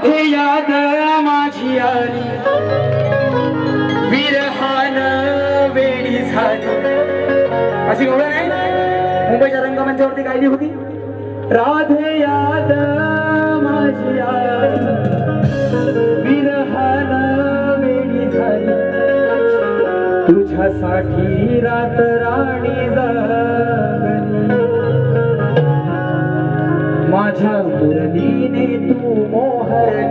राधे याद माझी आली विरहान वेडी झाली. अशी एवढं नाही मुंबईच्या रंगमंचावरती गायली होती. राधे याद माझी आली विरहान वेडी झाली. तुझ्यासाठी रात राणी जगली. माझ्या मुरलीने तू मोहरली.